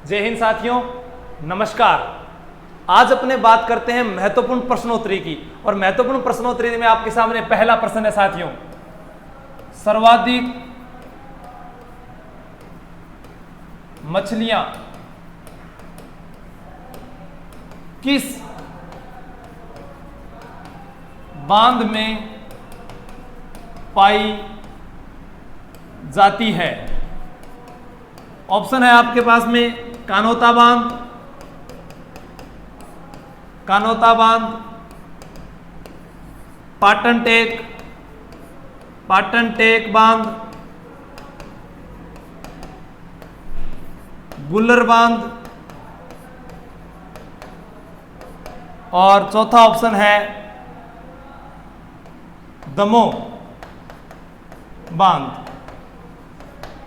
जय हिंद साथियों, नमस्कार। आज अपने बात करते हैं महत्वपूर्ण प्रश्नोत्तरी की। और महत्वपूर्ण प्रश्नोत्तरी में आपके सामने पहला प्रश्न है साथियों, सर्वाधिक मछलियां किस बांध में पाई जाती है? ऑप्शन है आपके पास में कानोता बांध, पाटन टेक बांध, बुल्लर बांध और चौथा ऑप्शन है दमोह बांध।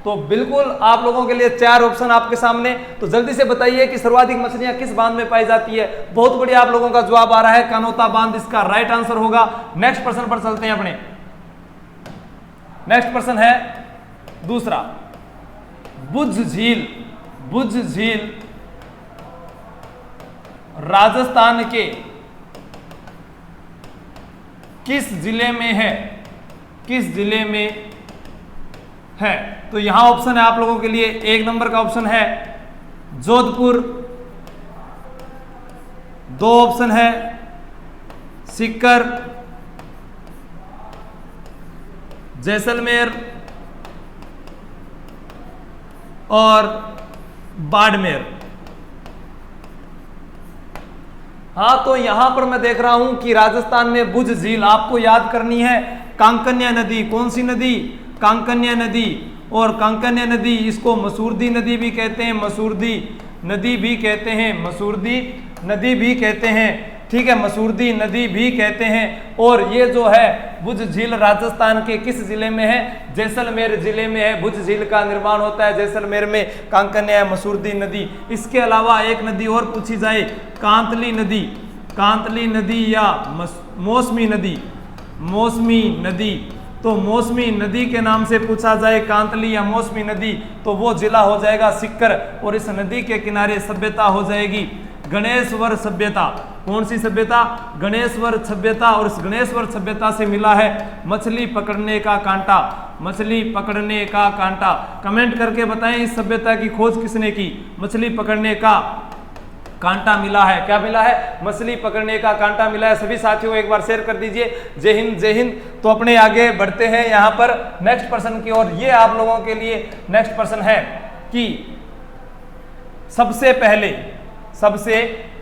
तो बिल्कुल आप लोगों के लिए 4 ऑप्शन आपके सामने। तो जल्दी से बताइए कि सर्वाधिक मछलियां किस बांध में पाई जाती है। बहुत बढ़िया, आप लोगों का जवाब आ रहा है कानोता बांध, इसका राइट आंसर होगा। नेक्स्ट प्रश्न पर चलते हैं अपने। नेक्स्ट प्रश्न है दूसरा, बुझ झील राजस्थान के किस जिले में है? किस जिले में है? तो यहां ऑप्शन है आप लोगों के लिए, 1 नंबर का ऑप्शन है जोधपुर, 2 ऑप्शन है सीकर, जैसलमेर और बाड़मेर। हाँ, तो यहां पर मैं देख रहा हूं कि राजस्थान में बुझ झील आपको याद करनी है। कांकन्या नदी, कौन सी नदी? कांकन्या नदी। और कांकन्या नदी, इसको मसूरदी नदी भी कहते हैं, मसूरदी नदी भी कहते हैं, मसूरदी नदी भी कहते हैं। ठीक है, मसूरदी नदी भी कहते हैं। और ये जो है बुझ झील राजस्थान के किस जिले में है? जैसलमेर जिले में है। बुझ झील का निर्माण होता है जैसलमेर में, कांकन्या मसूरदी नदी। इसके अलावा एक नदी और पूछी जाए, कांतली नदी या मौसमी नदी। तो मौसमी नदी के नाम से पूछा जाए, कांतली या मौसमी नदी, तो वो जिला हो जाएगा सीकर। और इस नदी के किनारे सभ्यता हो जाएगी गणेशवर सभ्यता। कौन सी सभ्यता? गणेशवर सभ्यता। और इस गणेशवर सभ्यता से मिला है मछली पकड़ने का कांटा, मछली पकड़ने का कांटा। कमेंट करके बताएं इस सभ्यता की खोज किसने की? मछली पकड़ने का कांटा मिला है। क्या मिला है? मछली पकड़ने का कांटा मिला है। सभी साथियों एक बार शेयर कर दीजिए। जय हिंद, जय हिंद। तो अपने आगे बढ़ते हैं यहां पर नेक्स्ट प्रश्न की ओर। ये आप लोगों के लिए नेक्स्ट प्रश्न है कि सबसे पहले सती प्रथा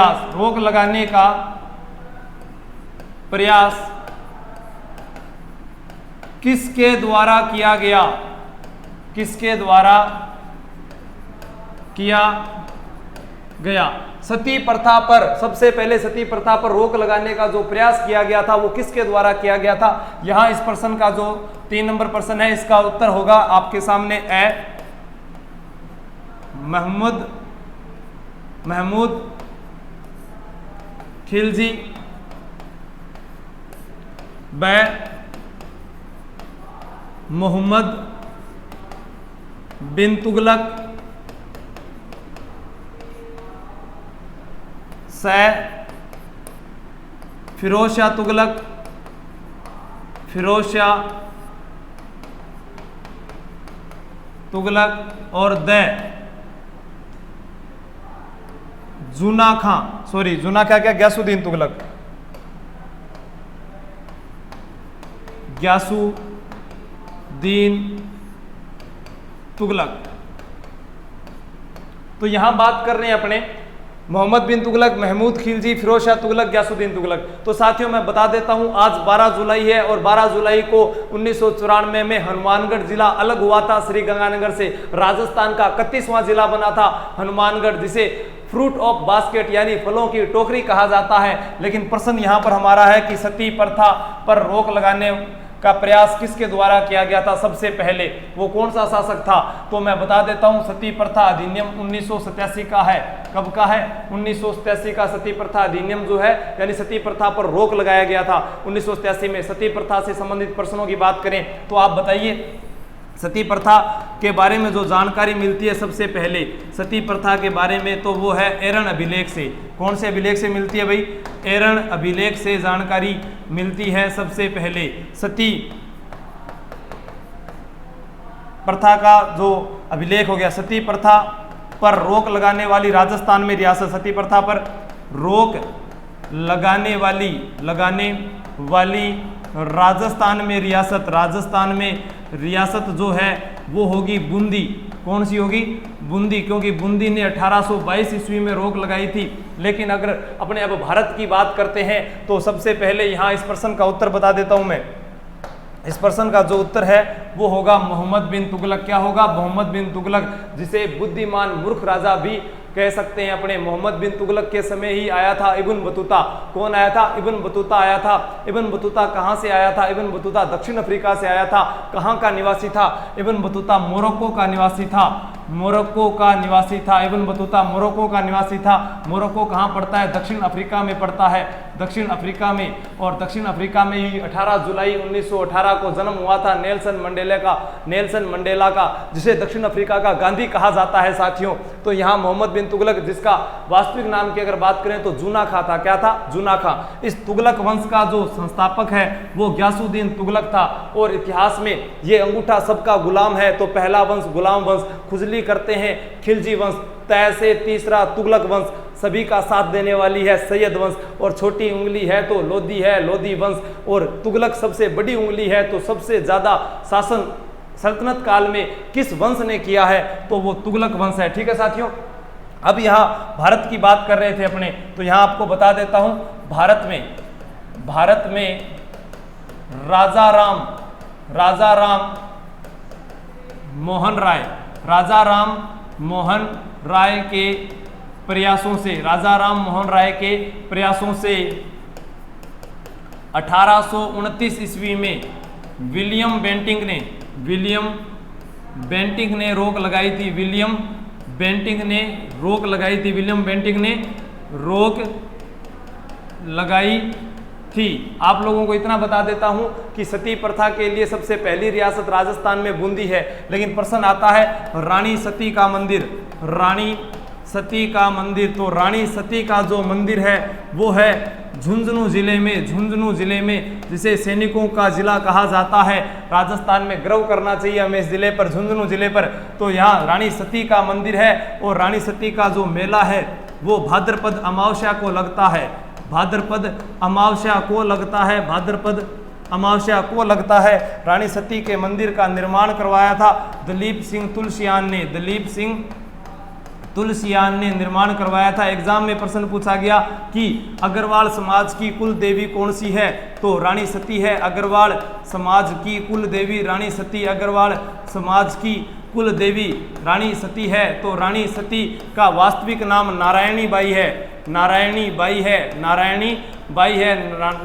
पर रोक लगाने का प्रयास किसके द्वारा किया गया? सती प्रथा पर, सबसे पहले सती प्रथा पर रोक लगाने का जो प्रयास किया गया था वो किसके द्वारा किया गया था? यहां इस प्रश्न का जो 3 नंबर प्रश्न है, इसका उत्तर होगा आपके सामने ए महमूद खिलजी, ब मोहम्मद बिन तुगलक, स फिरोज शाह तुगलक और द जूना क्या ग्यासुद्दीन तुगलक, तो यहां बात कर रहे हैं अपने मोहम्मद बिन तुगलक, महमूद खिलजी, फिरोज शाह तुगलक, ग्यासुद्दीन तुगलक। तो साथियों मैं बता देता हूं, आज 12 जुलाई है और 12 जुलाई को 1994 में हनुमानगढ़ जिला अलग हुआ था श्री गंगानगर से। राजस्थान का 31वां जिला बना था हनुमानगढ़, जिसे फ्रूट ऑफ बास्केट यानी फलों की टोकरी कहा जाता है। लेकिन प्रश्न यहां पर हमारा है कि सती प्रथा पर रोक लगाने का प्रयास किसके द्वारा किया गया था सबसे पहले, वो कौन सा शासक था? तो मैं बता देता हूं, सती प्रथा अधिनियम 1987 का है। कब का है? 1987 का सती प्रथा अधिनियम जो है, यानी सती प्रथा पर रोक लगाया गया था 1987 में। सती प्रथा से संबंधित प्रश्नों की बात करें तो आप बताइए, सती प्रथा के बारे में जो जानकारी मिलती है सबसे पहले सती प्रथा के बारे में, तो वो है एरन अभिलेख से। कौन से अभिलेख से मिलती है भाई? एरन अभिलेख से जानकारी मिलती है सबसे पहले। सती प्रथा का जो अभिलेख हो गया, सती प्रथा पर रोक लगाने वाली राजस्थान में रियासत, सती प्रथा पर रोक लगाने वाली राजस्थान में रियासत, राजस्थान में रियासत जो है वो होगी बूंदी। कौन सी होगी? बूंदी, क्योंकि बूंदी ने 1822 ईस्वी में रोक लगाई थी। लेकिन अगर अपने अब भारत की बात करते हैं तो सबसे पहले यहाँ इस प्रश्न का उत्तर बता देता हूँ मैं। इस प्रश्न का जो उत्तर है वो होगा मोहम्मद बिन तुगलक। क्या होगा? मोहम्मद बिन तुगलक, जिसे बुद्धिमान मूर्ख राजा भी कह सकते हैं। अपने मोहम्मद बिन तुगलक के समय ही आया था इब्न बतूता। कौन आया था? इब्न बतूता आया था। इब्न बतूता कहाँ से आया था? इब्न बतूता दक्षिण अफ्रीका से आया था। कहाँ का निवासी था? इब्न बतूता मोरक्को का निवासी था। मोरक्को का निवासी था इब्न बतूता, मोरक्को का निवासी था। मोरक्को कहाँ पड़ता है? दक्षिण अफ्रीका में पड़ता है, दक्षिण अफ्रीका में। और दक्षिण अफ्रीका में ही 18 जुलाई 1918 को जन्म हुआ था नेल्सन मंडेला का, जिसे दक्षिण अफ्रीका का गांधी कहा जाता है साथियों। तो यहाँ मोहम्मद बिन तुगलक, जिसका वास्तविक नाम की अगर बात करें तो जूना खां था। क्या था? जूना खां। इस तुगलक वंश का जो संस्थापक है वो गयासुद्दीन तुगलक था। और इतिहास में ये अंगूठा सबका गुलाम है, तो पहला वंश गुलाम वंश, खुजली करते हैं खिलजी वंश, तय से तीसरा तुगलक वंश, सभी का साथ देने वाली है सैयद वंश, और छोटी उंगली है तो लोधी है, लोधी वंश। और तुगलक सबसे बड़ी उंगली है, तो सबसे ज्यादा शासन सल्तनत काल में किस वंश ने किया है? तो वो तुगलक वंश है। ठीक है साथियों। अब यहाँ भारत की बात कर रहे थे अपने, तो यहाँ आपको बता देता हूँ, भारत में राजा राम मोहन राय के प्रयासों से, राजा राम मोहन राय के प्रयासों से 1829 ईस्वी में विलियम बेंटिंक ने रोक लगाई थी। विलियम बेंटिंक ने रोक लगाई थी। आप लोगों को इतना बता देता हूं कि सती प्रथा के लिए सबसे पहली रियासत राजस्थान में बूंदी है। लेकिन प्रश्न आता है रानी सती का मंदिर, तो रानी सती का जो मंदिर है वो है झुंझुनू जिले में, जिसे सैनिकों का जिला कहा जाता है। राजस्थान में गर्व करना चाहिए हमें इस जिले पर, झुंझुनू जिले पर। तो यहाँ रानी सती का मंदिर है, और रानी सती का जो मेला है वो भाद्रपद अमावस्या को लगता है। भाद्रपद अमावस्या को लगता है। रानी सती के मंदिर का निर्माण करवाया था दलीप सिंह तुलसियान ने निर्माण करवाया था। एग्जाम में प्रश्न पूछा गया कि अग्रवाल समाज की कुल देवी कौन सी है? तो रानी सती है। अग्रवाल समाज की कुल देवी रानी सती, अग्रवाल समाज की कुल देवी रानी सती है। तो रानी सती का वास्तविक नाम नारायणी बाई है।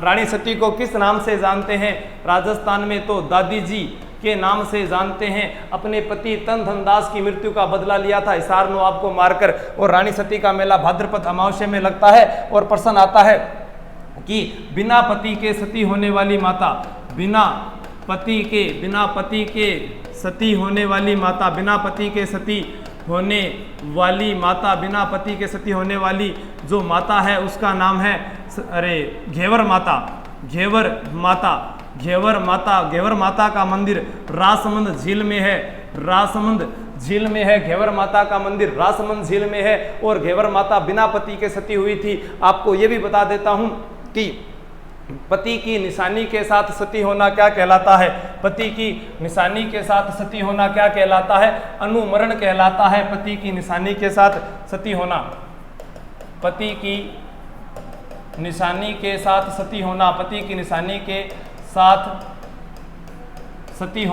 रानी सती को किस नाम से जानते हैं राजस्थान में? तो दादी जी के नाम से जानते हैं। अपने पति तन धनदास की मृत्यु का बदला लिया था हिसार नवाब को मारकर। और रानी सती का मेला भाद्रपद अमावस्या में लगता है। और प्रश्न आता है कि बिना पति के सती होने वाली माता, बिना पति के सती होने वाली जो माता है उसका नाम है घेवर माता का मंदिर रासमंद झील में है। घेवर माता का मंदिर रासमंद झील में है। और घेवर माता बिना पति के सती हुई थी। आपको यह भी बता देता हूं कि पति की निशानी के साथ सती होना क्या कहलाता है? पति की निशानी के साथ सती होना क्या कहलाता है? अनुमरण कहलाता है। पति की निशानी के साथ सती होना, पति की निशानी के साथ सती होना, पति की निशानी के साथ सती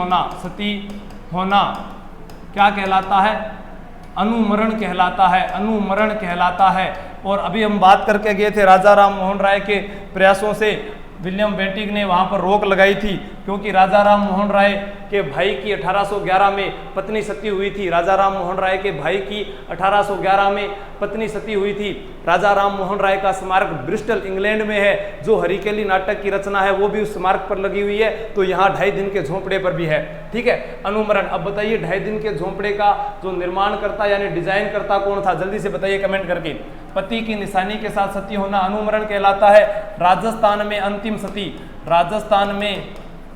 होना क्या कहलाता है? अनुमरण कहलाता है। और अभी हम बात करके गए थे राजा राम मोहन राय के प्रयासों से विलियम बेंटिक ने वहां पर रोक लगाई थी, क्योंकि राजा राम मोहन राय के भाई की 1811 में पत्नी सती हुई थी। राजा राम मोहन राय के भाई की 1811 में पत्नी सती हुई थी। राजा राम मोहन राय का स्मारक ब्रिस्टल इंग्लैंड में है। जो हरिकेली नाटक की रचना है वो भी उस स्मारक पर लगी हुई है। तो यहाँ 2.5 दिन के झोंपड़े पर भी है। ठीक है, अनुमरण। अब बताइए 2.5 दिन के झोंपड़े का जो निर्माण करता यानी डिजाइन करता कौन था, जल्दी से बताइए कमेंट करके। पति की निशानी के साथ सती होना अनुमरण कहलाता है। राजस्थान में अंतिम सती, राजस्थान में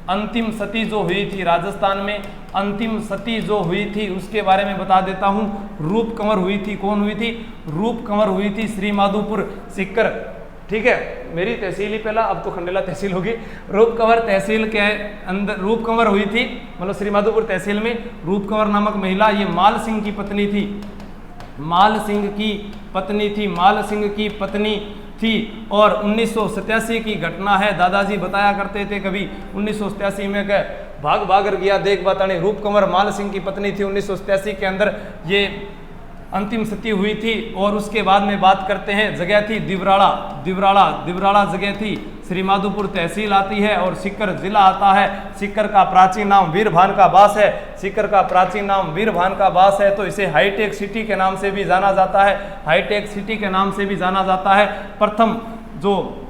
अंतिम सती जो हुई थी, राजस्थान में अंतिम सती जो हुई थी उसके बारे में बता देता हूं। रूप कंवर हुई थी। कौन हुई थी? रूप कंवर हुई थी, श्री माधोपुर सीकर। ठीक है, मेरी तहसील ही पहला, अब तो खंडेला तहसील होगी। रूप कंवर तहसील के अंदर रूप कंवर हुई थी, मतलब श्री माधोपुर तहसील में रूप कंवर नामक महिला, ये माल सिंह की पत्नी थी। माल सिंह की पत्नी थी, माल सिंह की पत्नी थी। और 1987 की घटना है। दादाजी बताया करते थे कभी 1987 में कह भाग भाग गया देख बताने। रूप कंवर माल सिंह की पत्नी थी। 1987 के अंदर ये अंतिम सती हुई थी। और उसके बाद में बात करते हैं, जगह थी दिवराड़ा, दिवराड़ा, दिवराड़ा जगह थी। श्री माधोपुर तहसील आती है और सीकर जिला आता है। सीकर का प्राचीन नाम वीरभान का बास है। सीकर का प्राचीन नाम वीरभान का बास है। तो इसे हाईटेक सिटी के नाम से भी जाना जाता है। हाईटेक सिटी के नाम से भी जाना जाता है। प्रथम जो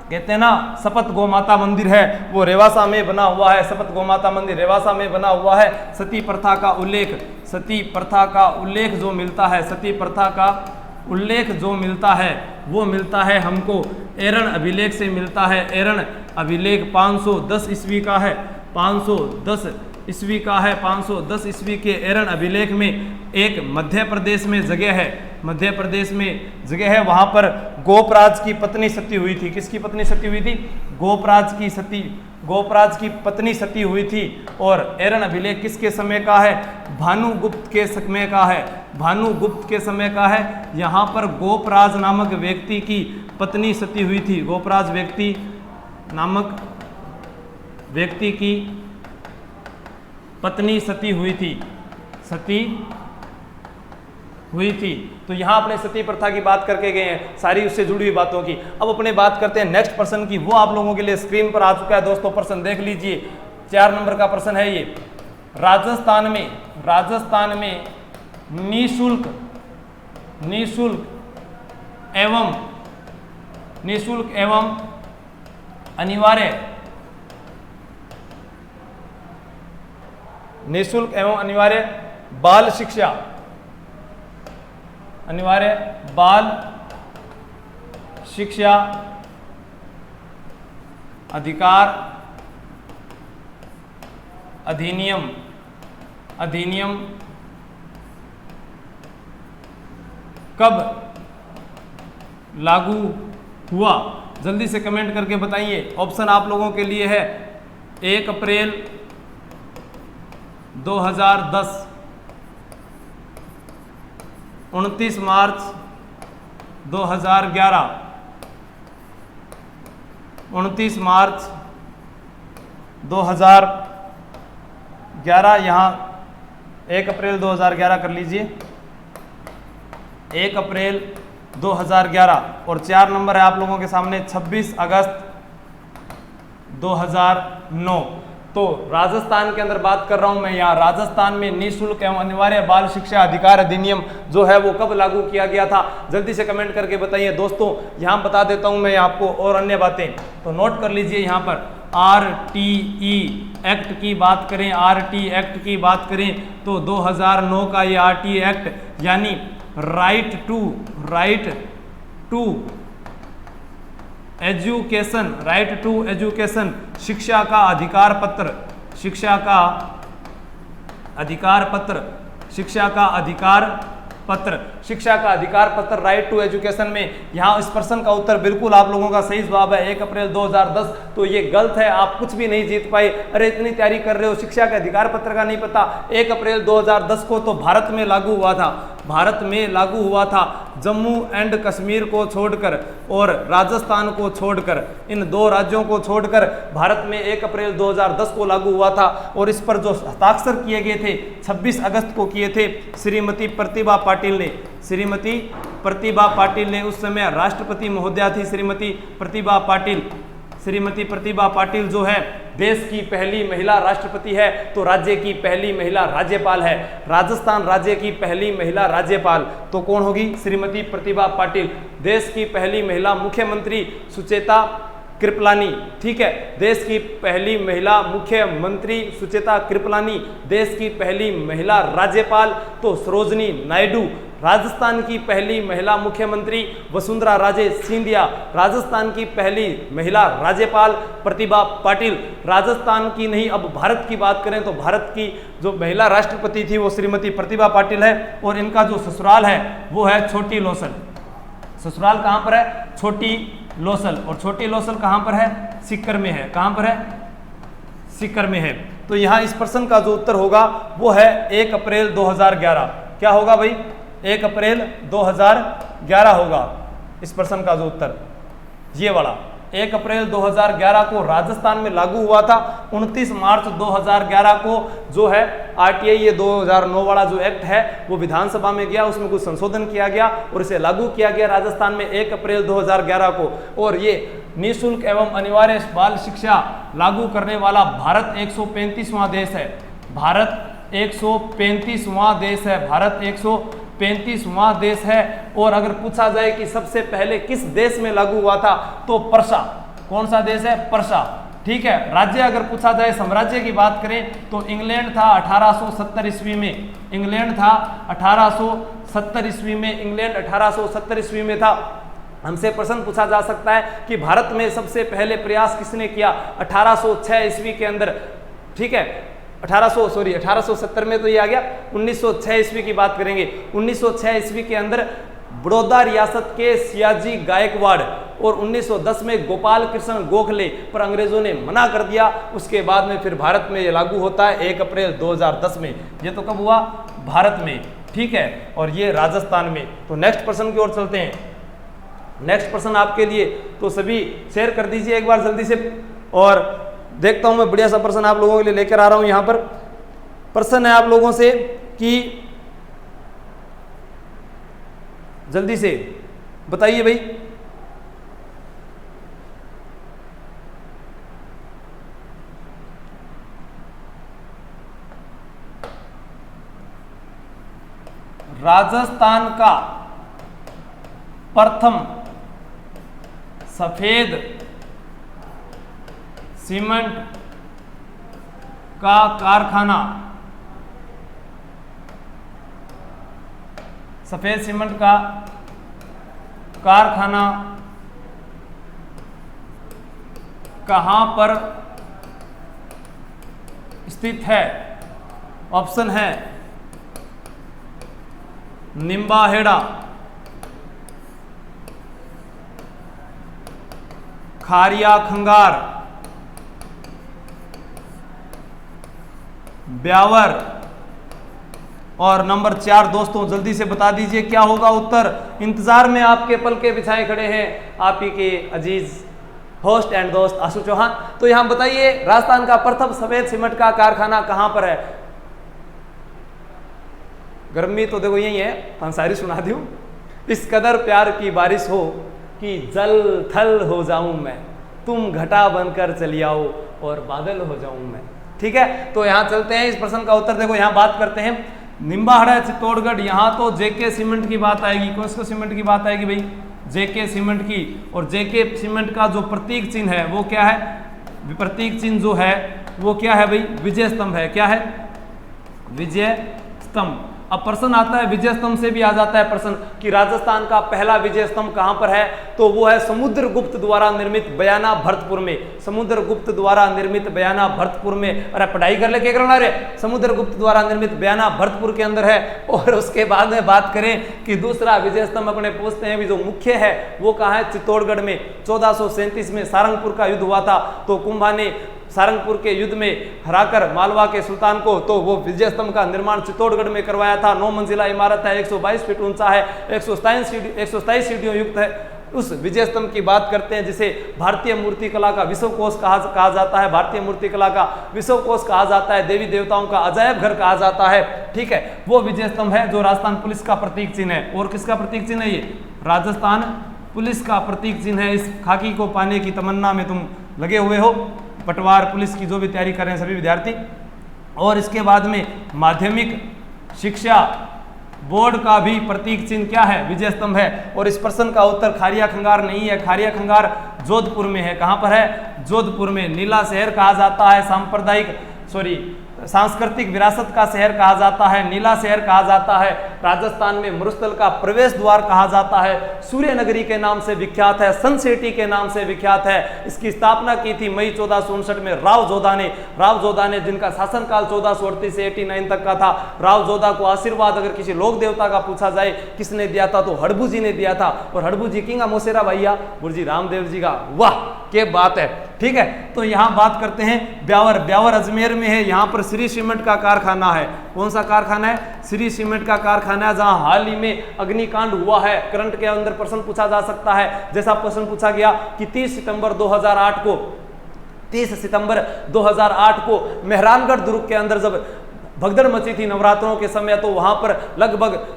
कहते हैं ना शपथ गौ माता मंदिर है वो रेवासा में बना हुआ है। शपथ गौ माता मंदिर रेवासा में बना हुआ है। सती प्रथा का उल्लेख, सती प्रथा का उल्लेख जो मिलता है, सती प्रथा का उल्लेख जो मिलता है वो मिलता है हमको एरन अभिलेख से मिलता है। एरन अभिलेख 510 ईस्वी का है। 510 ईस्वी का है। 510 ईस्वी के एरन अभिलेख में एक मध्य प्रदेश में जगह है, मध्य प्रदेश में जगह है, वहां पर गोपराज की पत्नी सती हुई थी। किसकी पत्नी सती हुई थी? गोपराज की सती, गोपराज की पत्नी सती हुई थी। और एरन अभिलेख किसके समय का है? भानुगुप्त के समय का है। भानुगुप्त के समय का है। यहाँ पर गोपराज नामक व्यक्ति की पत्नी सती हुई थी। गोपराज व्यक्ति नामक व्यक्ति की पत्नी सती हुई थी, सती हुई थी। तो यहां अपने सती प्रथा की बात करके गए हैं, सारी उससे जुड़ी हुई बातों की। अब अपने बात करते हैं नेक्स्ट प्रश्न की। वो आप लोगों के लिए स्क्रीन पर आ चुका है दोस्तों, प्रश्न देख लीजिए। 4 नंबर का प्रश्न है ये। राजस्थान में निःशुल्क एवं अनिवार्य निःशुल्क एवं अनिवार्य बाल शिक्षा, अनिवार्य बाल शिक्षा अधिकार अधिनियम कब लागू हुआ? जल्दी से कमेंट करके बताइए। ऑप्शन आप लोगों के लिए है 1 अप्रैल 2010, 29 मार्च 2011, 29 मार्च 2011, यहाँ 1 अप्रैल 2011 कर लीजिए, 1 अप्रैल 2011। और 4 नंबर है आप लोगों के सामने 26 अगस्त 2009। तो राजस्थान के अंदर बात कर रहा हूं मैं। यहाँ राजस्थान में निःशुल्क एवं अनिवार्य बाल शिक्षा अधिकार अधिनियम जो है वो कब लागू किया गया था? जल्दी से कमेंट करके बताइए दोस्तों। यहाँ बता देता हूं मैं आपको और अन्य बातें, तो नोट कर लीजिए। यहाँ पर RTE एक्ट की बात करें, RT एक्ट की बात करें तो 2009 का ये RT एक्ट यानी right to education, right to education, शिक्षा का अधिकार पत्र, शिक्षा का अधिकार पत्र, शिक्षा का अधिकार पत्र, शिक्षा का अधिकार पत्र, राइट टू एजुकेशन में यहाँ इस प्रश्न का उत्तर बिल्कुल आप लोगों का सही जवाब है 1 अप्रैल 2010। तो ये गलत है, आप कुछ भी नहीं जीत पाए। अरे इतनी तैयारी कर रहे हो, शिक्षा के अधिकार पत्र का नहीं पता। 1 अप्रैल 2010 को तो भारत में लागू हुआ था, भारत में लागू हुआ था। जम्मू एंड कश्मीर को छोड़कर और राजस्थान को छोड़कर, इन 2 राज्यों को छोड़कर भारत में 1 अप्रैल 2010 को लागू हुआ था। और इस पर जो हस्ताक्षर किए गए थे 26 अगस्त को किए थे श्रीमती प्रतिभा पाटिल ने, श्रीमती प्रतिभा पाटिल ने उस समय राष्ट्रपति महोदया थी श्रीमती प्रतिभा पाटिल। श्रीमती प्रतिभा पाटिल जो है देश की पहली महिला राष्ट्रपति है, तो राज्य की पहली महिला राज्यपाल है। राजस्थान राज्य की पहली महिला राज्यपाल तो कौन होगी? श्रीमती प्रतिभा पाटिल। देश की पहली महिला मुख्यमंत्री सुचेता कृपलानी, ठीक है, देश की पहली महिला मुख्यमंत्री सुचेता कृपलानी। देश की पहली महिला राज्यपाल तो सरोजनी नायडू। राजस्थान की पहली महिला मुख्यमंत्री वसुंधरा राजे सिंधिया। राजस्थान की पहली महिला राज्यपाल प्रतिभा पाटिल। राजस्थान की नहीं, अब भारत की बात करें तो भारत की जो महिला राष्ट्रपति थी वो श्रीमती प्रतिभा पाटिल है। और इनका जो ससुराल है वो है छोटी लोसल। ससुराल कहाँ पर है? छोटी लोसल। और छोटी लोसल कहाँ पर है? सीकर में है। कहाँ पर है? सीकर में है। तो यहाँ इस प्रश्न का जो उत्तर होगा वो है 1 अप्रैल 2011। क्या होगा भाई? 1 अप्रैल 2011 होगा इस प्रश्न का जो उत्तर, ये वाला 1 अप्रैल 2011 को राजस्थान में लागू हुआ था। 29 मार्च 2011 को जो है आरटीआई, ये 2009 वाला जो एक्ट है वो विधानसभा में गया, उसमें कुछ संशोधन किया गया और इसे लागू किया गया राजस्थान में 1 अप्रैल 2011 को। और ये निःशुल्क एवं अनिवार्य बाल शिक्षा लागू करने वाला भारत 135वां देश है। भारत 135वां देश है। भारत 135वां देश है। और अगर पूछा जाए कि सबसे पहले किस देश में लागू हुआ था तो पर्सा। कौन सा देश है? पर्सा, ठीक है। राज्य अगर पूछा जाए, साम्राज्य की बात करें तो इंग्लैंड था 1870 ईस्वी में। इंग्लैंड था 1870 ईस्वी में। इंग्लैंड 1870 ईस्वी में था। हमसे प्रश्न पूछा जा सकता है कि भारत में सबसे पहले प्रयास किसने किया? 1806 ईस्वी के अंदर, ठीक है। 1870 में तो ये आ गया। 1906 ईस्वी की बात करेंगे। 1906 ईस्वी के अंदर बड़ौदा रियासत के सियाजी गायकवाड़ और 1910 में गोपाल कृष्ण गोखले पर अंग्रेजों ने मना कर दिया। उसके बाद में फिर भारत में ये लागू होता है 1 अप्रैल 2010 में। ये तो कब हुआ? भारत में, ठीक है। और ये राजस्थान में। तो नेक्स्ट प्रश्न की ओर चलते हैं। नेक्स्ट प्रश्न आपके लिए, तो सभी शेयर कर दीजिए एक बार जल्दी से। और देखता हूं मैं बढ़िया सा प्रश्न आप लोगों के लिए लेकर आ रहा हूं। यहां पर प्रश्न है आप लोगों से कि जल्दी से बताइए भाई, राजस्थान का प्रथम सफेद सीमेंट का कारखाना, सफेद सीमेंट का कारखाना कहां पर स्थित है? ऑप्शन है निम्बाहेड़ा, खारिया खंगार, ब्यावर और नंबर 4। दोस्तों जल्दी से बता दीजिए क्या होगा उत्तर। इंतजार में आपके पल के बिछाए खड़े हैं आप ही के अजीज होस्ट एंड दोस्त आशु चौहान। तो यहां बताइए राजस्थान का प्रथम सफेद सीमेंट का कारखाना कहां पर है? गर्मी तो देखो यही है, पंसारी सुना दूं। इस कदर प्यार की बारिश हो कि जल थल हो जाऊं मैं, तुम घटा बनकर चली आओ और बादल हो जाऊं मैं, ठीक है। तो यहां चलते हैं, इस प्रश्न का उत्तर देखो। यहां बात करते हैं निम्बाहेड़ा चित्तौड़गढ़। यहां तो जेके सीमेंट की बात आएगी। कौन सा सीमेंट की बात आएगी भाई? जेके सीमेंट की। और जेके सीमेंट का जो प्रतीक चिन्ह है वो क्या है? प्रतीक चिन्ह जो है वो क्या है भाई? विजय स्तंभ है। क्या है? विजय स्तंभ। अब प्रश्न आता है, विजय स्तंभ से भी आ जाता है प्रश्न कि राजस्थान का पहला विजय स्तंभ कहां पर है? तो वो है समुद्रगुप्त द्वारा निर्मित बयाना भरतपुर में। समुद्रगुप्त द्वारा निर्मित बयाना भरतपुर में। अरे पढ़ाई कर ले, क्या करना रे? समुद्रगुप्त द्वारा निर्मित बयाना भरतपुर के अंदर है। और उसके बाद में बात करें कि दूसरा विजय स्तंभ अपने पूछते हैं भी जो मुख्य है वो कहाँ है? चित्तौड़गढ़ में। 1437 में सारंगपुर का युद्ध हुआ था, तो कुंभा ने सारंगपुर के युद्ध में हराकर मालवा के सुल्तान को, तो वो विजय स्तंभ का निर्माण चित्तौड़गढ़ में करवाया था। 9 मंजिला इमारत है, 122 फीट ऊंचा है, 127 सीढ़ियों युक्त है, उस विजय स्तंभ की बात करते हैं जिसे भारतीय मूर्ति कला का विश्व कोश कहा जाता है, भारतीय मूर्ति कला का विश्व कोश कहा जाता है, देवी देवताओं का अजायब घर कहा जाता है। ठीक है, वो विजय स्तंभ है जो राजस्थान पुलिस का प्रतीक चिन्ह है। और किसका प्रतीक चिन्ह है ये? राजस्थान पुलिस का प्रतीक चिन्ह है। इस खाकी को पाने की तमन्ना में तुम लगे हुए हो, पटवार पुलिस की जो भी तैयारी कर रहे हैं सभी विद्यार्थी। और इसके बाद में माध्यमिक शिक्षा बोर्ड का भी प्रतीक चिन्ह क्या है? विजय स्तंभ है। और इस प्रश्न का उत्तर खारिया खंगार नहीं है, खारिया खंगार जोधपुर में है। कहां पर है? जोधपुर में। नीला शहर कहा जाता है, सांस्कृतिक विरासत का शहर कहा जाता है, नीला शहर कहा जाता है। राजस्थान में मरुस्थल का प्रवेश द्वार कहा जाता है, सूर्य नगरी के नाम से विख्यात है, सन सिटी के नाम से विख्यात है। इसकी स्थापना की थी मई 1459 में राव जोधा ने, जिनका शासनकाल 1438 से 89 तक का था। राव जोधा को आशीर्वाद अगर किसी लोक देवता का पूछा जाए किसने दिया था तो हड़बू जी ने दिया था। और हड़बू जी किंगा मोसेरा भैया गुरुजी रामदेव जी का। वाह क्या बात है। ठीक है, तो यहां बात करते हैं ब्यावर अजमेर में है। यहां पर श्री सीमेंट का कारखाना है। कौन सा कारखाना है? श्री सीमेंट का कारखाना है, जहां हाल ही में अग्निकांड हुआ है। करंट के अंदर प्रश्न पूछा जा सकता है, जैसा प्रश्न पूछा गया कि 30 सितंबर 2008 को मेहरानगढ़ दुर्ग के अंदर जब भगदड़ मची थी नवरात्रों के समय, तो वहां पर लगभग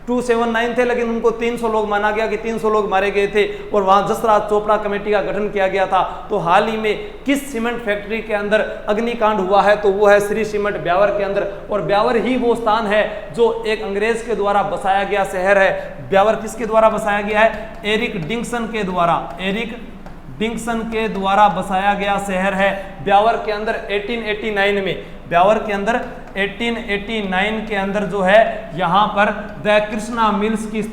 279 थे, लेकिन उनको 300 लोग माना गया कि 300 लोग मारे गए थे। और वहां जसराज चोपड़ा कमेटी का गठन किया गया था। तो हाल ही में किस सीमेंट फैक्ट्री के अंदर अग्निकांड हुआ है? तो वो है श्री सीमेंट ब्यावर के अंदर। और ब्यावर ही वो स्थान है जो एक अंग्रेज के द्वारा बसाया गया शहर है। ब्यावर किसके द्वारा बसाया गया है? एरिक डिक्सन के द्वारा बसाया गया शहर है। ब्यावर के अंदर 1889 के अंदर जो है यहाँ पर द कृष्णा मिल्स की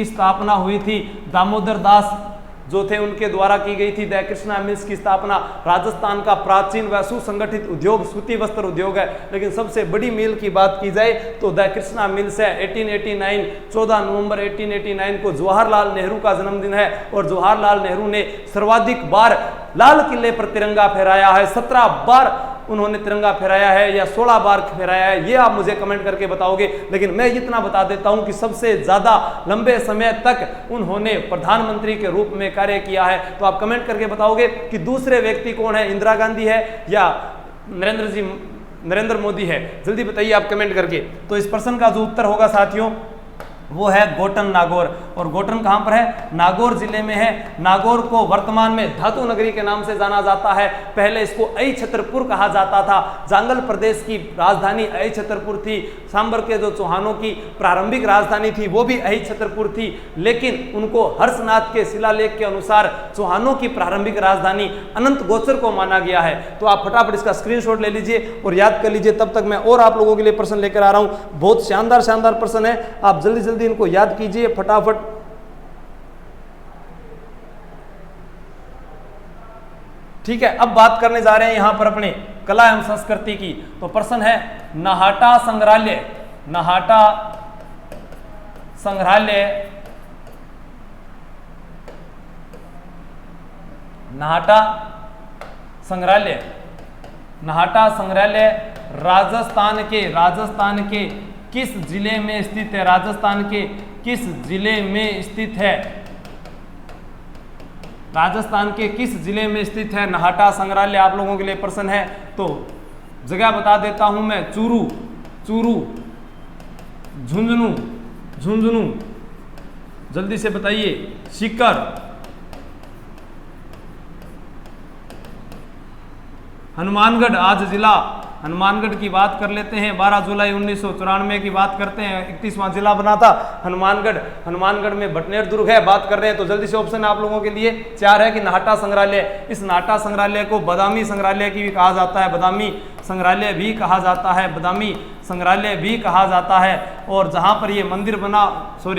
स्थापना हुई थी। दामोदर दास जो थे उनके द्वारा की गई थी द कृष्णा मिल्स की स्थापना। राजस्थान का प्राचीन व सुसंगठित उद्योग सूती वस्त्र उद्योग है, लेकिन सबसे बड़ी मिल की बात की जाए तो द कृष्णा मिल्स है। 14 नवंबर 1889 को जवाहरलाल नेहरू का जन्मदिन है। और जवाहरलाल नेहरू ने सर्वाधिक बार लाल किले पर तिरंगा फहराया है। 17 बार उन्होंने तिरंगा फहराया है या 16 बार फहराया है, ये आप मुझे कमेंट करके बताओगे। लेकिन मैं इतना बता देता हूं कि सबसे ज्यादा लंबे समय तक उन्होंने प्रधानमंत्री के रूप में कार्य किया है। तो आप कमेंट करके बताओगे कि दूसरे व्यक्ति कौन है? इंदिरा गांधी है या नरेंद्र मोदी है? जल्दी बताइए आप कमेंट करके। तो इस प्रश्न का जो उत्तर होगा साथियों वो है गोटन नागौर। और गोटन कहां पर है? नागौर जिले में है। नागौर को वर्तमान में धातु नगरी के नाम से जाना जाता है। पहले इसको अई छतरपुर कहा जाता था। जांगल प्रदेश की राजधानी अई छतरपुर थी। सांबर के जो चौहानों की प्रारंभिक राजधानी थी वो भी अई छतरपुर थी, लेकिन उनको हर्षनाथ के शिलालेख के अनुसार चौहानों की प्रारंभिक राजधानी अनंत गोचर को माना गया है। तो आप फटाफट इसका स्क्रीनशॉट ले लीजिए और याद कर लीजिए। तब तक मैं और आप लोगों के लिए प्रश्न लेकर आ रहा हूं। बहुत शानदार प्रश्न है, आप जल्दी जल्दी इनको याद कीजिए फटाफट। ठीक है, अब बात करने जा रहे हैं यहां पर अपने कला एवं संस्कृति की। तो प्रश्न है नाहटा संग्रहालय राजस्थान के किस जिले में स्थित है? राजस्थान के किस जिले में स्थित है? राजस्थान के किस जिले में स्थित है नाहटा संग्रहालय? आप लोगों के लिए प्रश्न है। तो जगह बता देता हूं मैं, चूरू, झुंझुनू, जल्दी से बताइए, सीकर, हनुमानगढ़। आज जिला हनुमानगढ़ की बात कर लेते हैं। 12 जुलाई 1994 की बात करते हैं, 31वां जिला बना था हनुमानगढ़ में भटनेर दुर्ग है, बात कर रहे हैं। तो जल्दी से ऑप्शन आप लोगों के लिए 4 है कि नाहटा संग्रहालय। इस नाहटा संग्रहालय को बदामी संग्रहालय भी कहा जाता है, बदामी संग्रहालय भी कहा जाता है। और जहां पर ये मंदिर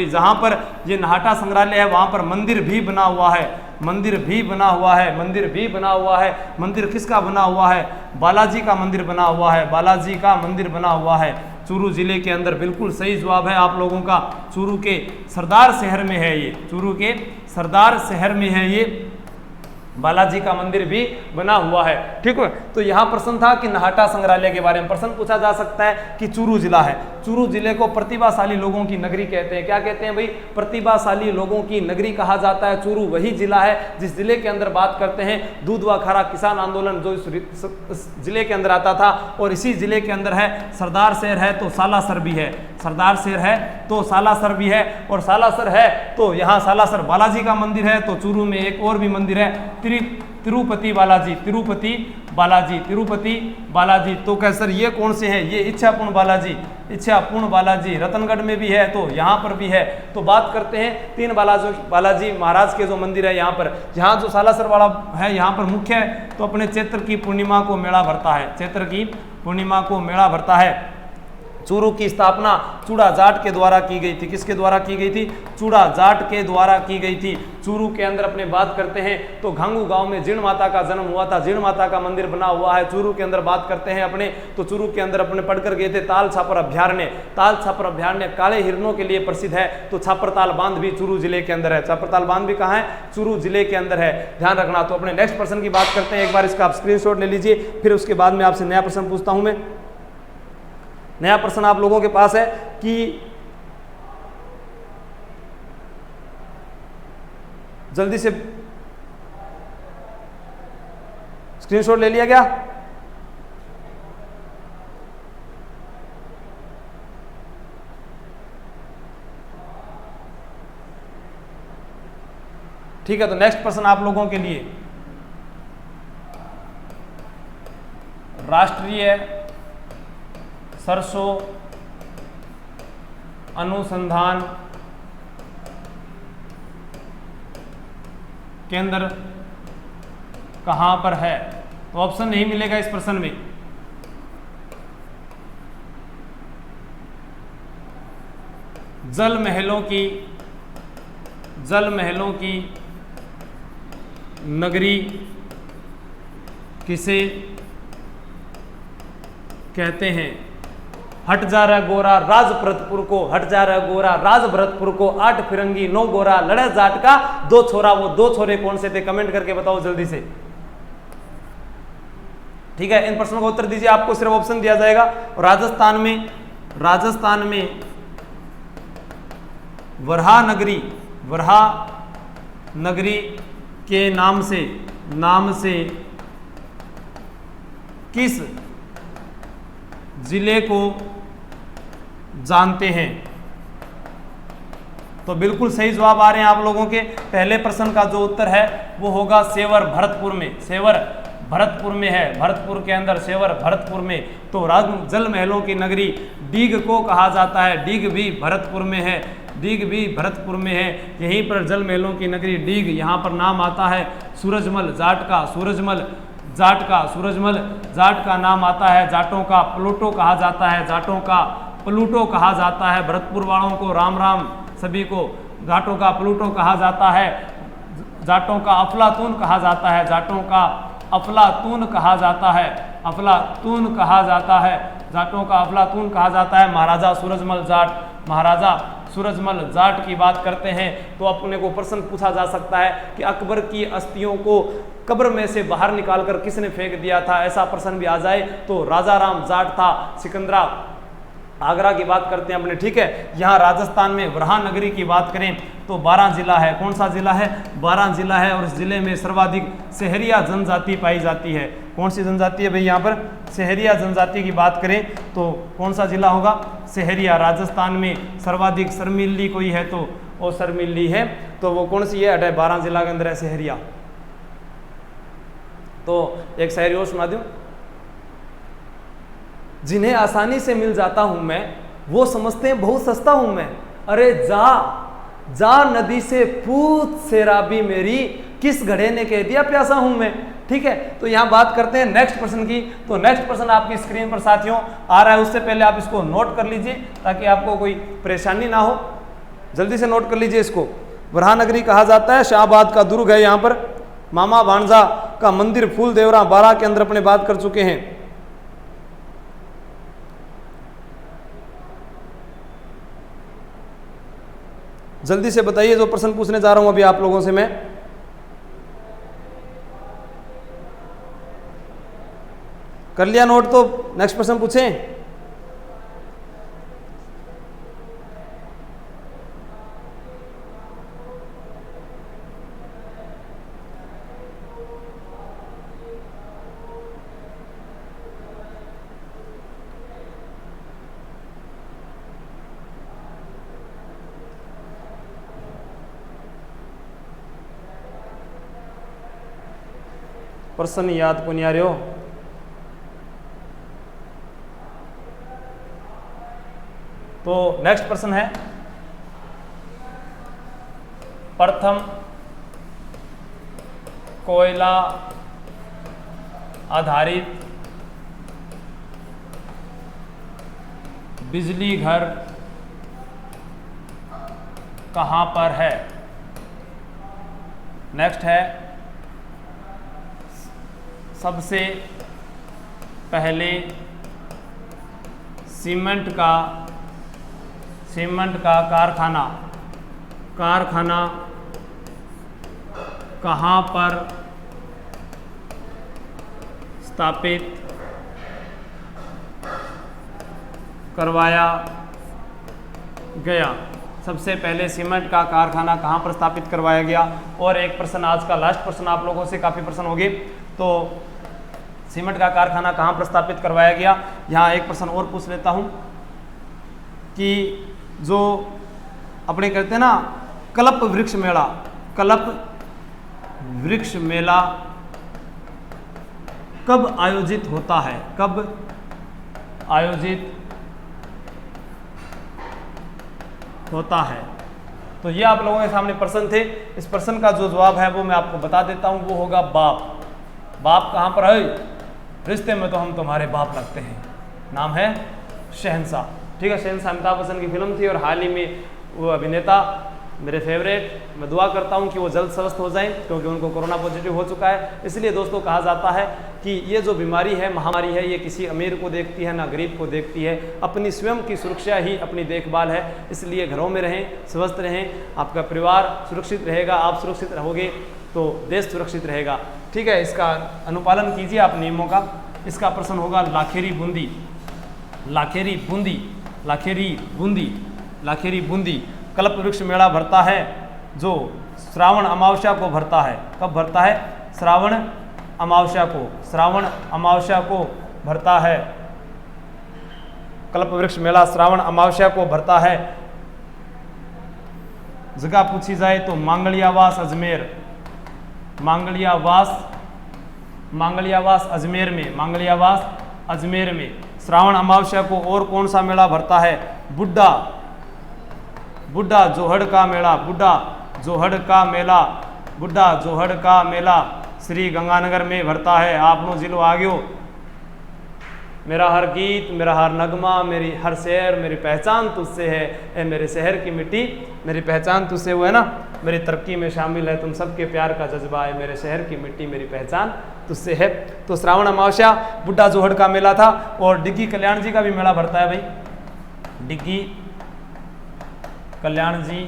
जहां पर ये नाहटा संग्रहालय है वहां पर मंदिर भी बना हुआ है। मंदिर किसका बना हुआ है? बालाजी का मंदिर बना हुआ है। चूरू जिले के अंदर। बिल्कुल सही जवाब है आप लोगों का। चूरू के सरदार शहर में है ये। बालाजी का मंदिर भी बना हुआ है। ठीक है, तो यहाँ प्रश्न था कि नाहटा संग्रहालय के बारे में प्रश्न पूछा जा सकता है कि चूरू जिला है, चूरू जिले को प्रतिभाशाली लोगों की नगरी कहते हैं। क्या कहते हैं भाई? प्रतिभाशाली लोगों की नगरी कहा जाता है। चूरू वही जिला है जिस जिले के अंदर बात करते हैं दूध व खारा किसान आंदोलन जो इस जिले के अंदर आता था, और इसी जिले के अंदर है सरदार शहर है तो सालासर भी है, सरदार शहर है तो सालासर भी है, और सालासर है तो यहाँ सालासर बालाजी का मंदिर है। तो चूरू में एक और भी मंदिर है तिरुपति बालाजी, तिरुपति बालाजी, तिरुपति बालाजी। तो क्या सर ये कौन से हैं? ये इच्छापूर्ण बालाजी, इच्छापूर्ण बालाजी रतनगढ़ में भी है, तो यहाँ पर भी है। तो बात करते हैं तीन बालाजी महाराज के जो मंदिर है यहाँ पर, यहाँ जो सालासर वाला है यहाँ पर मुख्य है तो अपने चैत्र की पूर्णिमा को मेला भरता है, चैत्र की पूर्णिमा को मेला भरता है। चूरू की स्थापना चूड़ा जाट के द्वारा की गई थी। किसके द्वारा की गई थी? चूड़ा जाट के द्वारा की गई थी। चूरू के अंदर अपने बात करते हैं तो घांगू गांव में जीण माता का जन्म हुआ था, जीण माता का मंदिर बना हुआ है। चूरू के अंदर बात करते हैं अपने तो चूरू के अंदर अपने पढ़कर गए थे ताल छापर अभ्यारण्य, ताल छापर अभ्यारण्य काले हिरणों के लिए प्रसिद्ध है। तो छापरताल बांध भी चूरू जिले के अंदर है, छापरताल बांध भी कहाँ है? चूरू जिले के अंदर है, ध्यान रखना। तो अपने नेक्स्ट प्रश्न की बात करते हैं, एक बार इसका आप स्क्रीनशॉट ले लीजिए, फिर उसके बाद में आपसे नया प्रश्न पूछता हूं मैं। नया प्रश्न आप लोगों के पास है कि जल्दी से स्क्रीनशॉट ले लिया गया? ठीक है, तो नेक्स्ट प्रश्न आप लोगों के लिए राष्ट्रीय सरसों अनुसंधान केंद्र कहां पर है? तो ऑप्शन नहीं मिलेगा इस प्रश्न में। जल महलों की नगरी किसे कहते हैं? हट जा रहा गोरा राजभरतपुर को, हट जा रहा गोरा राजभरतपुर को, 8 फिरंगी 9 गोरा लड़े जाट का 2 छोरा। वो 2 छोरे कौन से थे? कमेंट करके बताओ जल्दी से। ठीक है, इन प्रश्नों का उत्तर दीजिए, आपको सिर्फ ऑप्शन दिया जाएगा। राजस्थान में वर्हा नगरी के नाम से किस जिले को जानते हैं? तो बिल्कुल सही जवाब आ रहे हैं आप लोगों के। पहले प्रश्न का जो उत्तर है वो होगा सेवर भरतपुर में, सेवर भरतपुर में है, भरतपुर के अंदर सेवर भरतपुर में। तो जल महलों की नगरी डीग को कहा जाता है, डीग भी भरतपुर में है, डीग भी भरतपुर में है। यहीं पर जल महलों की नगरी डीग, यहाँ पर नाम आता है सूरजमल जाट का, सूरजमल जाट का नाम आता है। जाटों का प्लूटो कहा जाता है, जाटों का प्लूटो कहा जाता है। भरतपुर वालों को राम राम सभी को। जाटों का प्लूटो कहा जाता है, जाटों का अफलातून कहा जाता है, जाटों का अफलातून कहा जाता है, अफलातून कहा जाता है, जाटों का अफलातून कहा जाता है। महाराजा सूरजमल जाट, महाराजा सूरजमल जाट की बात करते हैं तो अपने को प्रश्न पूछा जा सकता है कि अकबर की अस्थियों को कब्र में से बाहर निकालकर किसने फेंक दिया था? ऐसा प्रश्न भी आ जाए तो राजा राम जाट था। सिकंदरा आगरा की बात करते हैं अपने। ठीक है, यहाँ राजस्थान में वर्हा नगरी की बात करें तो 12 जिला है। कौन सा जिला है? 12 जिला है, और इस जिले में सर्वाधिक सहरिया जनजाति पाई जाती है। कौन सी जनजाति है भाई? यहाँ पर सहरिया जनजाति की बात करें तो कौन सा जिला होगा? सहरिया। राजस्थान में सर्वाधिक शर्मिली कोई है तो वो शर्मिली है, तो वो कौन सी है? 12 जिला के अंदर है सहरिया। तो एक शायरी और सुना दूं। जिन्हें आसानी से मिल जाता हूं मैं वो समझते हैं बहुत सस्ता हूं मैं। अरे जा नदी से पूछ सेराबी मेरी, किस घड़े ने कह दिया प्यासा हूं मैं। ठीक है, तो यहां बात करते हैं नेक्स्ट प्रश्न की। तो नेक्स्ट प्रश्न आपकी स्क्रीन पर साथियों आ रहा है, उससे पहले आप इसको नोट कर लीजिए ताकि आपको कोई परेशानी ना हो। जल्दी से नोट कर लीजिए इसको। वर्हा नगरी कहा जाता है, शाहबाद का दुर्ग है। यहाँ पर मामा भांजा का मंदिर फूल देवरा 12 के अंदर अपने बात कर चुके हैं। जल्दी से बताइए जो प्रश्न पूछने जा रहा हूं अभी आप लोगों से मैं। कर लिया नोट? तो नेक्स्ट प्रश्न पूछें। प्रश्न याद को नहीं आ रहे हो? तो नेक्स्ट प्रश्न है, प्रथम कोयला आधारित बिजली घर कहाँ पर है? नेक्स्ट है, सबसे पहले सीमेंट का कारखाना कहाँ पर स्थापित करवाया गया? सबसे पहले सीमेंट का कारखाना कहाँ पर स्थापित करवाया गया? और एक प्रश्न, आज का लास्ट प्रश्न, आप लोगों से काफ़ी प्रश्न हो गए, तो सीमेंट का कारखाना कहाँ पर स्थापित करवाया गया? यहाँ एक प्रश्न और पूछ लेता हूँ कि जो अपने कहते हैं ना कल्प वृक्ष मेला कब आयोजित होता है? कब आयोजित होता है? तो ये आप लोगों के सामने प्रश्न थे। इस प्रश्न का जो जवाब है वो मैं आपको बता देता हूँ, वो होगा बाप कहाँ पर है? रिश्ते में तो हम तुम्हारे बाप लगते हैं। नाम है शहंशाह। ठीक है, शहंशाह अमिताभ बच्चन की फिल्म थी और हाल ही में वो अभिनेता मेरे फेवरेट, मैं दुआ करता हूँ कि वो जल्द स्वस्थ हो जाएं क्योंकि उनको कोरोना पॉजिटिव हो चुका है। इसलिए दोस्तों कहा जाता है कि ये जो बीमारी है, महामारी है, ये किसी अमीर को देखती है ना गरीब को देखती है। अपनी स्वयं की सुरक्षा ही अपनी देखभाल है। इसलिए घरों में रहें, स्वस्थ रहें, आपका परिवार सुरक्षित रहेगा, आप सुरक्षित रहोगे तो देश सुरक्षित रहेगा। ठीक है, इसका अनुपालन कीजिए आप नियमों का। इसका प्रश्न होगा लाखेरी बूंदी कल्प वृक्ष मेला भरता है जो श्रावण अमावस्या को भरता है। कब भरता है? श्रावण अमावस्या को भरता है। कल्प वृक्ष मेला श्रावण अमावस्या को भरता है। जगह पूछी जाए तो मांगलियावास अजमेर में। श्रावण अमावस्या को और कौन सा मेला भरता है? बुड्ढा जोहड़ का मेला श्री गंगानगर में भरता है। आपनो जिलो आ गयो। मेरा हर गीत, मेरा हर नगमा, मेरी हर शेर, मेरी पहचान तुझसे है। ए मेरे शहर की मिट्टी, मेरी पहचान तुझसे, वो है ना, मेरी तरक्की में शामिल है तुम सबके प्यार का जज्बा है। मेरे शहर की मिट्टी, मेरी पहचान तुझसे है। तो श्रावण अमावस्या बुड्ढा जोहड़ का मेला था। और डिग्गी कल्याण जी का भी मेला भरता है भाई। डिग्गी कल्याण जी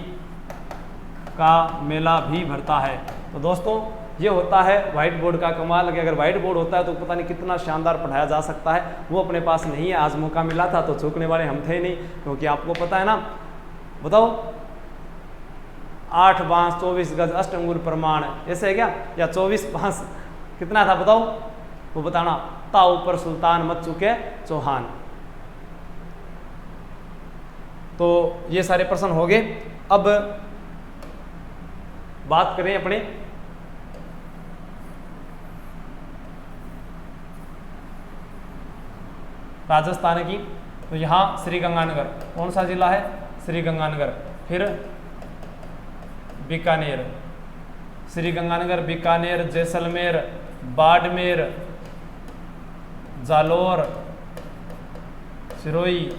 का मेला भी भरता है। तो दोस्तों ये होता है व्हाइट बोर्ड का कमाल कि अगर व्हाइट बोर्ड होता है तो पता नहीं कितना शानदार पढ़ाया जा सकता है। वो अपने पास नहीं है, आज मौका मिला था तो चूकने वाले हम थे नहीं, क्योंकि आपको पता है ना। बताओ 8 बांस 24 गज अष्टअंगुल प्रमाण, ऐसे है क्या? या 24 बांस कितना था बताओ, वो बताना। ता ऊपर सुल्तान मत चुके चौहान। तो ये सारे प्रश्न हो गए। अब बात करें अपने राजस्थान की। तो यहाँ श्री गंगानगर, कौन सा जिला है? श्री गंगानगर। फिर बीकानेर, श्री गंगानगर, बीकानेर, जैसलमेर, बाड़मेर, जालोर, सिरोही,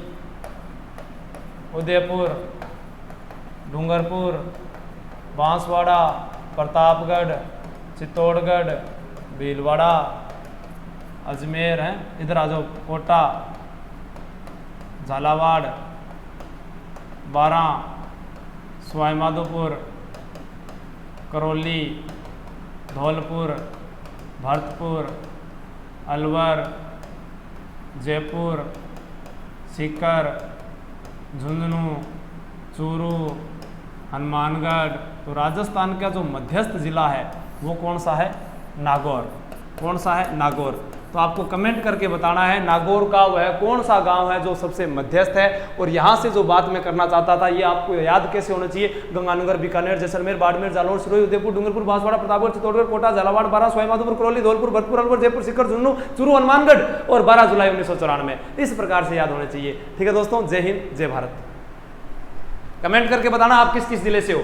उदयपुर, डूंगरपुर, बांसवाड़ा, प्रतापगढ़, चित्तौड़गढ़, भीलवाड़ा, अजमेर है, इधर आ जाओ, कोटा, झालावाड़, बारां, सवाईमाधोपुर, करौली, धौलपुर, भरतपुर, अलवर, जयपुर, सीकर, झुंझुनू, चूरू, हनुमानगढ़। तो राजस्थान का जो मध्यस्थ जिला है वो कौन सा है? नागौर। कौन सा है? नागौर। तो आपको कमेंट करके बताना है नागौर का वह कौन सा गांव है जो सबसे मध्यस्थ है। और यहाँ से जो बात मैं करना चाहता था ये आपको याद कैसे होना चाहिए, गंगानगर, बीकानेर, जैसलमेर, बाड़मेर, जालौर, सिरोही, उदयपुर, डूंगरपुर, बांसवाड़ा, प्रतापगढ़, चित्तौड़गढ़, कोटा, झालावाड़, बारां, सवाईमाधोपुर, करौली, धौलपुर, भरतपुर, अलवर, जयपुर, सीकर, झुंझुनू, चूरू, हनुमानगढ़ और 12 जुलाई 1994। इस प्रकार से याद होने चाहिए। ठीक है दोस्तों, जय हिंद, जय भारत। कमेंट करके बताना आप किस किस जिले से हो।